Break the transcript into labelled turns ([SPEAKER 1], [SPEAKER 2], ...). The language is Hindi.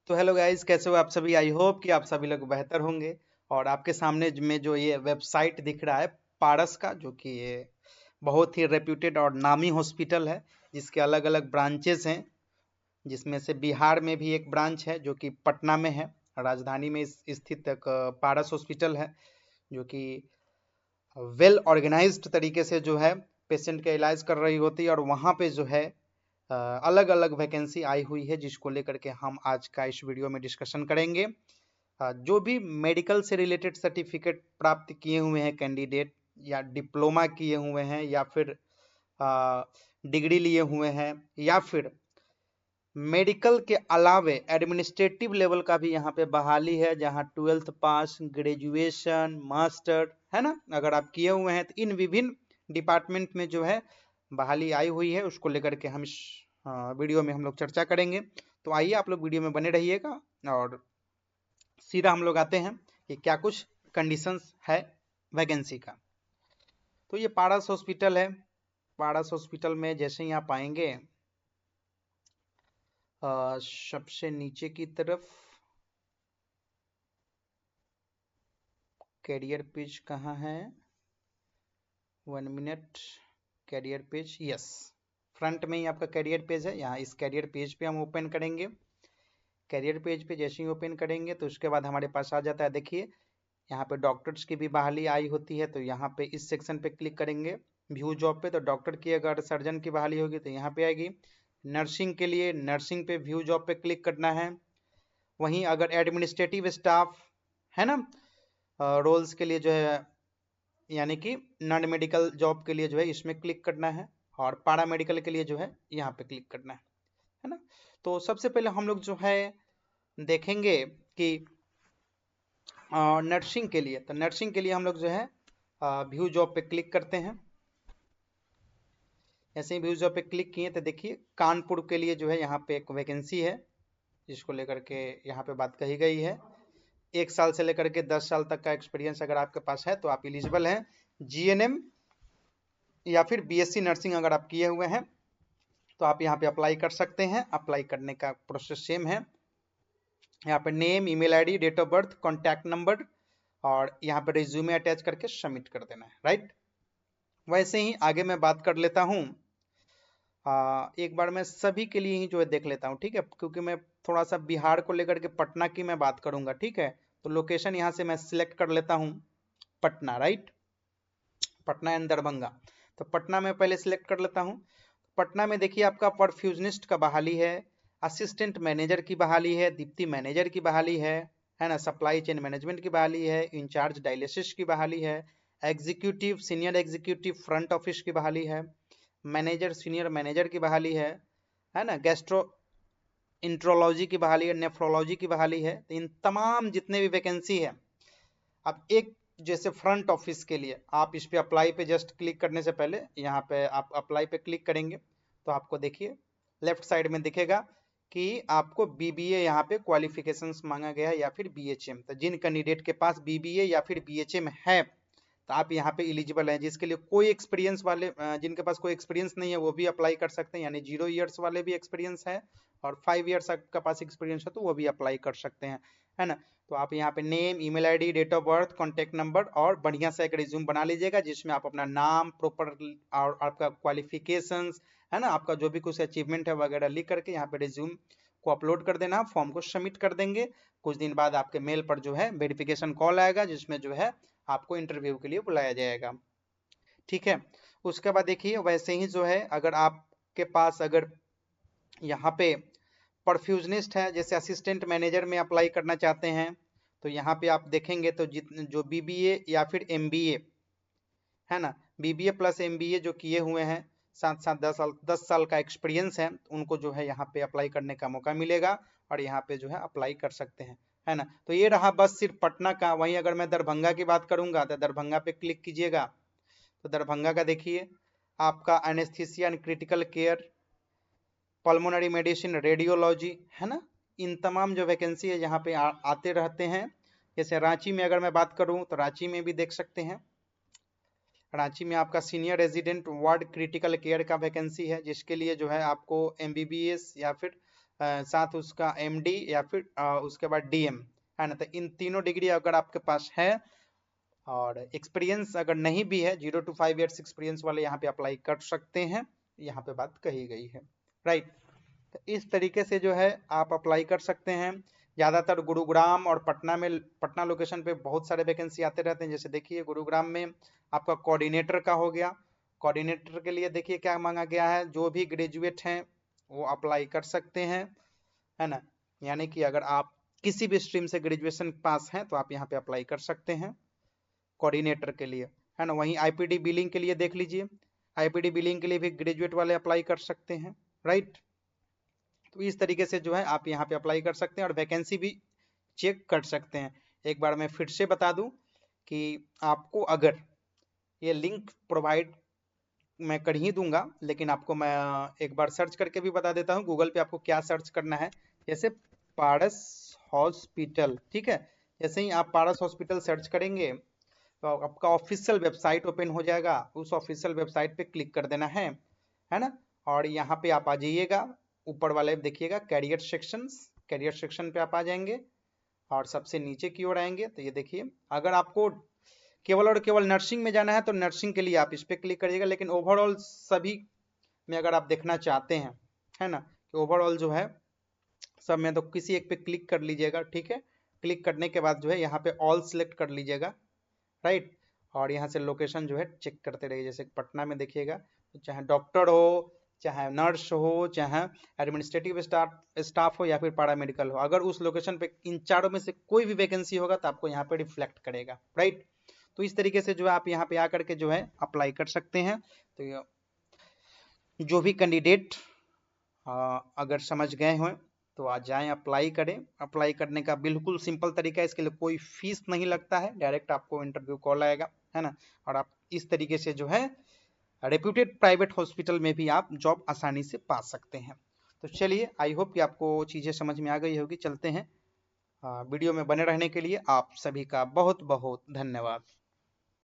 [SPEAKER 1] तो हेलो गाइस, कैसे हो आप सभी। आई होप कि आप सभी लोग बेहतर होंगे। और आपके सामने में जो ये वेबसाइट दिख रहा है पारस का, जो कि ये बहुत ही रेप्यूटेड और नामी हॉस्पिटल है, जिसके अलग अलग ब्रांचेस हैं। जिसमें से बिहार में भी एक ब्रांच है जो कि पटना में है। राजधानी में स्थित एक पारस हॉस्पिटल है, जो कि वेल ऑर्गेनाइज्ड तरीके से जो है पेशेंट का इलाज कर रही होती है। और वहाँ पे जो है अलग अलग वैकेंसी आई हुई है, जिसको लेकर के हम आज का इस वीडियो में डिस्कशन करेंगे। जो भी मेडिकल से रिलेटेड सर्टिफिकेट प्राप्त किए हुए हैं कैंडिडेट, या डिप्लोमा किए हुए हैं, या फिर डिग्री लिए हुए हैं, या फिर मेडिकल के अलावे एडमिनिस्ट्रेटिव लेवल का भी यहाँ पे बहाली है, जहाँ 12th पास, ग्रेजुएशन, मास्टर, है ना, अगर आप किए हुए हैं तो इन विभिन्न डिपार्टमेंट में जो है बहाली आई हुई है, उसको लेकर के हम इस वीडियो में हम लोग चर्चा करेंगे। तो आइए आप लोग वीडियो में बने रहिएगा, और सीधा हम लोग आते हैं कि क्या कुछ कंडीशंस है वैकेंसी का। तो ये पारस हॉस्पिटल है। पारस हॉस्पिटल में जैसे ही आप आएंगे, सबसे नीचे की तरफ कैरियर पेज कहाँ है, 1 minute. Career page, yes, front में ही आपका कैरियर पेज है। यहाँ इस कैरियर पेज पे हम ओपन करेंगे। कैरियर पेज पे जैसे ही ओपन करेंगे तो उसके बाद हमारे पास आ जाता है, देखिए यहाँ पे डॉक्टर्स की भी बहाली आई होती है। तो यहाँ पे इस सेक्शन पे क्लिक करेंगे व्यू जॉब पे, तो डॉक्टर की अगर सर्जन की बहाली होगी तो यहाँ पे आएगी। नर्सिंग के लिए नर्सिंग पे व्यू जॉब पे क्लिक करना है। वहीं अगर एडमिनिस्ट्रेटिव स्टाफ है ना, रोल्स के लिए जो है, यानी कि नॉन मेडिकल जॉब के लिए जो है इसमें क्लिक करना है। और पारा मेडिकल के लिए जो है यहाँ पे क्लिक करना है ना। तो सबसे पहले हम लोग जो है देखेंगे कि नर्सिंग के लिए, तो नर्सिंग के लिए हम लोग जो है व्यू जॉब पे क्लिक करते हैं। ऐसे ही व्यू जॉब पे क्लिक किए तो देखिए कानपुर के लिए जो है यहाँ पे एक वैकेंसी है, जिसको लेकर के यहाँ पे बात कही गई है। 1 साल से लेकर के 10 साल तक का एक्सपीरियंस अगर आपके पास है तो आप एलिजिबल हैं। जीएनएम या फिर बीएससी नर्सिंग अगर आप किए हुए हैं तो आप यहाँ पे अप्लाई कर सकते हैं। अप्लाई करने का प्रोसेस सेम है। यहाँ पे name, email ID, date of birth, contact number, और यहाँ पे रिज्यूमे अटैच करके सबमिट कर देना है, राइट। वैसे ही आगे मैं बात कर लेता हूँ। एक बार मैं सभी के लिए ही जो है देख लेता हूँ, ठीक है, क्योंकि मैं थोड़ा सा बिहार को लेकर के पटना की मैं बात करूंगा, ठीक है। तो लोकेशन यहाँ से मैं सिलेक्ट कर लेता हूँ, पटना, राइट। पटना एंड दरभंगा। तो पटना में पहले सिलेक्ट कर लेता हूँ। पटना में देखिए आपका परफ्यूजनिस्ट का बहाली है, असिस्टेंट मैनेजर की बहाली है, डिप्टी मैनेजर की बहाली है ना, सप्लाई चेन मैनेजमेंट की बहाली है, इंचार्ज डायलिसिस की बहाली है, executive, senior executive front office की बहाली है, मैनेजर, सीनियर मैनेजर की बहाली है ना, गैस्ट्रो इंट्रोलॉजी की बहाली है, नेफ्रोलॉजी की बहाली है। तो इन तमाम जितने भी वैकेंसी है, अब एक जैसे फ्रंट ऑफिस के लिए आप इस पे अप्लाई पे जस्ट क्लिक करने से पहले यहाँ पे आप अप्लाई पे क्लिक करेंगे तो आपको देखिए लेफ्ट साइड में दिखेगा कि आपको बीबीए यहाँ पे क्वालिफिकेशंस मांगा गया है, या फिर बीएचएम। तो जिन कैंडिडेट के पास बीबीए या फिर बीएचएम है तो आप यहाँ पे एलिजिबल हैं। जिसके लिए कोई एक्सपीरियंस वाले, जिनके पास कोई एक्सपीरियंस नहीं है वो भी अप्लाई कर सकते हैं, यानी 0 ईयर्स वाले भी एक्सपीरियंस है, और 5 ईयर्स का पास एक्सपीरियंस है तो वो भी अप्लाई कर सकते हैं, है ना। तो आप यहाँ पे name, email ID, date of birth, contact number और बढ़िया सा एक रिज्यूम बना लीजिएगा, जिसमें आप अपना नाम प्रॉपर और आपका क्वालिफिकेशंस, है ना, आपका जो भी कुछ अचीवमेंट है वगैरह लिख करके यहाँ पे रिज्यूम को अपलोड कर देना। फॉर्म को सबमिट कर देंगे। कुछ दिन बाद आपके मेल पर जो है वेरिफिकेशन कॉल आएगा, जिसमें जो है आपको इंटरव्यू के लिए बुलाया जाएगा, ठीक है। उसके बाद देखिए वैसे ही जो है अगर आपके पास अगर यहाँ पे परफ्यूजनिस्ट है, जैसे असिस्टेंट मैनेजर में अप्लाई करना चाहते हैं, तो यहाँ पे आप देखेंगे तो जो बीबीए या फिर एमबीए है ना, बीबीए प्लस एमबीए जो किए हुए हैं, साथ साथ 10 साल का एक्सपीरियंस है, उनको जो है यहाँ पे अप्लाई करने का मौका मिलेगा, और यहाँ पे जो है अप्लाई कर सकते हैं, है ना। तो ये रहा बस सिर्फ पटना का। वहीं अगर मैं दरभंगा की बात करूंगा तो दरभंगा पे क्लिक कीजिएगा। तो दरभंगा का देखिए आपका anaesthesia and critical care, pulmonary medicine, radiology, है ना, इन तमाम जो वैकेंसी है यहाँ पे आते रहते हैं। जैसे रांची में अगर मैं बात करूँ तो रांची में भी देख सकते हैं। रांची में आपका senior resident ward critical care का वैकेंसी है, जिसके लिए जो है आपको एमबीबीएस या फिर साथ उसका MD या फिर उसके बाद DM, है ना। तो इन तीनों डिग्री अगर आपके पास है और एक्सपीरियंस अगर नहीं भी है, 0 to 5 ईयर्स एक्सपीरियंस वाले यहाँ पे अप्लाई कर सकते हैं, यहाँ पे बात कही गई है, राइट। तो इस तरीके से जो है आप अप्लाई कर सकते हैं। ज़्यादातर गुरुग्राम और पटना लोकेशन पे बहुत सारे वैकेंसी आते रहते हैं। जैसे देखिए गुरुग्राम में आपका कोऑर्डिनेटर का हो गया, कोऑर्डिनेटर के लिए देखिए क्या मांगा गया है, जो भी ग्रेजुएट हैं वो अप्लाई कर सकते हैं, है ना। यानी कि अगर आप किसी भी स्ट्रीम से ग्रेजुएशन पास हैं तो आप यहाँ पे अप्लाई कर सकते हैं कोऑर्डिनेटर के लिए, है ना। वहीं IPD बिलिंग के लिए देख लीजिए, IPD बिलिंग के लिए भी ग्रेजुएट वाले अप्लाई कर सकते हैं, राइट। तो इस तरीके से जो है आप यहाँ पे अप्लाई कर सकते हैं और वैकेंसी भी चेक कर सकते हैं। एक बार मैं फिर से बता दूं कि आपको अगर ये लिंक प्रोवाइड मैं कर ही दूंगा, लेकिन आपको मैं एक बार सर्च करके भी बता देता हूँ गूगल पे आपको क्या सर्च करना है। जैसे पारस हॉस्पिटल, ठीक है। जैसे ही आप पारस हॉस्पिटल सर्च करेंगे तो आपका ऑफिशियल वेबसाइट ओपन हो जाएगा, उस ऑफिशियल वेबसाइट पे क्लिक कर देना है ना। और यहाँ पे आप आ जाइएगा, ऊपर वाले देखिएगा कैरियर सेक्शंस, कैरियर सेक्शन पे आप आ जाएंगे और सबसे नीचे की ओर आएंगे तो ये देखिए, अगर आपको केवल और केवल नर्सिंग में जाना है तो नर्सिंग के लिए आप इस पे क्लिक करिएगा, लेकिन ओवरऑल सभी में अगर आप देखना चाहते हैं, है ना, कि ओवरऑल जो है सब में, तो किसी एक पे क्लिक कर लीजिएगा, ठीक है। क्लिक करने के बाद जो है यहाँ पे ऑल सिलेक्ट कर लीजिएगा, राइट। और यहाँ से लोकेशन जो है चेक करते रहिए। जैसे पटना में देखिएगा, तो चाहे डॉक्टर हो, चाहे नर्स हो, चाहे एडमिनिस्ट्रेटिव स्टाफ हो या फिर पैरामेडिकल हो, अगर उस लोकेशन पे इन चारों में से कोई भी वैकेंसी होगा तो आपको यहाँ पे रिफ्लेक्ट करेगा, राइट। तो इस तरीके से जो है आप यहाँ पे आकर के जो है अप्लाई कर सकते हैं। तो जो भी कैंडिडेट अगर समझ गए हो तो आ जाएं, अप्लाई करें। अप्लाई करने का बिल्कुल सिंपल तरीका है, इसके लिए कोई फीस नहीं लगता है, डायरेक्ट आपको इंटरव्यू कॉल आएगा, है ना। और आप इस तरीके से जो है रेप्यूटेड प्राइवेट हॉस्पिटल में भी आप जॉब आसानी से पा सकते हैं। तो चलिए, आई होप कि आपको चीज़ें समझ में आ गई होगी। चलते हैं, वीडियो में बने रहने के लिए आप सभी का बहुत बहुत धन्यवाद।